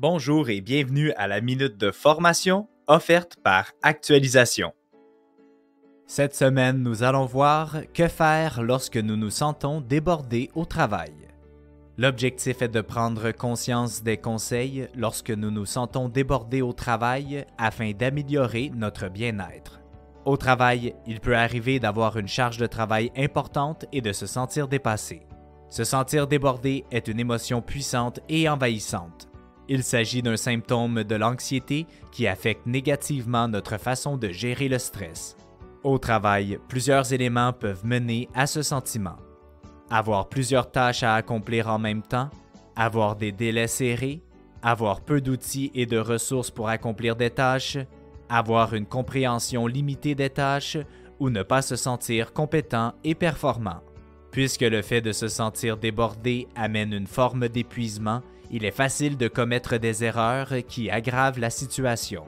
Bonjour et bienvenue à la minute de formation offerte par Actualisation. Cette semaine, nous allons voir que faire lorsque nous nous sentons débordés au travail. L'objectif est de prendre conscience des conseils lorsque nous nous sentons débordés au travail afin d'améliorer notre bien-être. Au travail, il peut arriver d'avoir une charge de travail importante et de se sentir dépassé. Se sentir débordé est une émotion puissante et envahissante. Il s'agit d'un symptôme de l'anxiété qui affecte négativement notre façon de gérer le stress. Au travail, plusieurs éléments peuvent mener à ce sentiment. Avoir plusieurs tâches à accomplir en même temps, avoir des délais serrés, avoir peu d'outils et de ressources pour accomplir des tâches, avoir une compréhension limitée des tâches ou ne pas se sentir compétent et performant. Puisque le fait de se sentir débordé amène une forme d'épuisement, il est facile de commettre des erreurs qui aggravent la situation.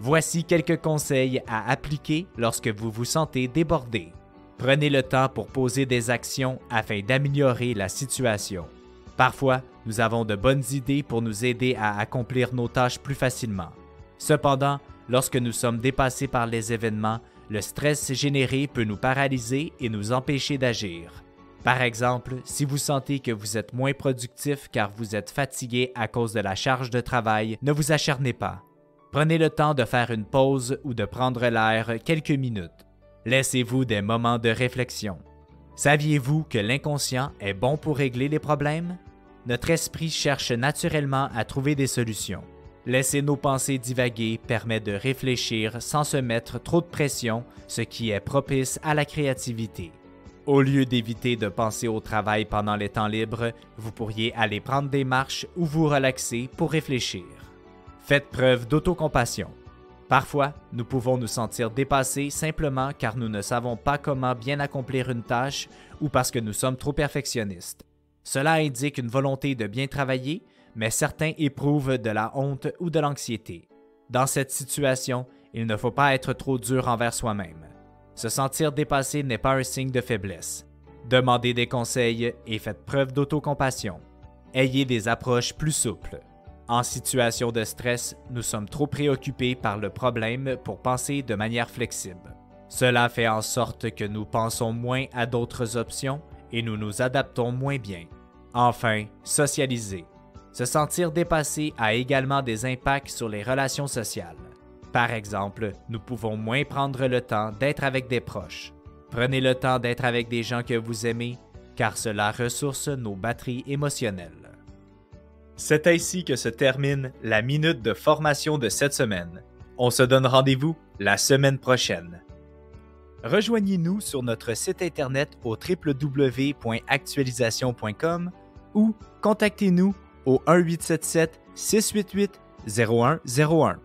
Voici quelques conseils à appliquer lorsque vous vous sentez débordé. Prenez le temps pour poser des actions afin d'améliorer la situation. Parfois, nous avons de bonnes idées pour nous aider à accomplir nos tâches plus facilement. Cependant, lorsque nous sommes dépassés par les événements, le stress généré peut nous paralyser et nous empêcher d'agir. Par exemple, si vous sentez que vous êtes moins productif car vous êtes fatigué à cause de la charge de travail, ne vous acharnez pas. Prenez le temps de faire une pause ou de prendre l'air quelques minutes. Laissez-vous des moments de réflexion. Saviez-vous que l'inconscient est bon pour régler les problèmes? Notre esprit cherche naturellement à trouver des solutions. Laisser nos pensées divaguer permet de réfléchir sans se mettre trop de pression, ce qui est propice à la créativité. Au lieu d'éviter de penser au travail pendant les temps libres, vous pourriez aller prendre des marches ou vous relaxer pour réfléchir. Faites preuve d'autocompassion. Parfois, nous pouvons nous sentir dépassés simplement car nous ne savons pas comment bien accomplir une tâche ou parce que nous sommes trop perfectionnistes. Cela indique une volonté de bien travailler, mais certains éprouvent de la honte ou de l'anxiété. Dans cette situation, il ne faut pas être trop dur envers soi-même. Se sentir dépassé n'est pas un signe de faiblesse. Demandez des conseils et faites preuve d'autocompassion. Ayez des approches plus souples. En situation de stress, nous sommes trop préoccupés par le problème pour penser de manière flexible. Cela fait en sorte que nous pensons moins à d'autres options et nous nous adaptons moins bien. Enfin, socialiser. Se sentir dépassé a également des impacts sur les relations sociales. Par exemple, nous pouvons moins prendre le temps d'être avec des proches. Prenez le temps d'être avec des gens que vous aimez, car cela ressource nos batteries émotionnelles. C'est ainsi que se termine la minute de formation de cette semaine. On se donne rendez-vous la semaine prochaine. Rejoignez-nous sur notre site internet au www.actualisation.com ou contactez-nous au 1-877-688-0101.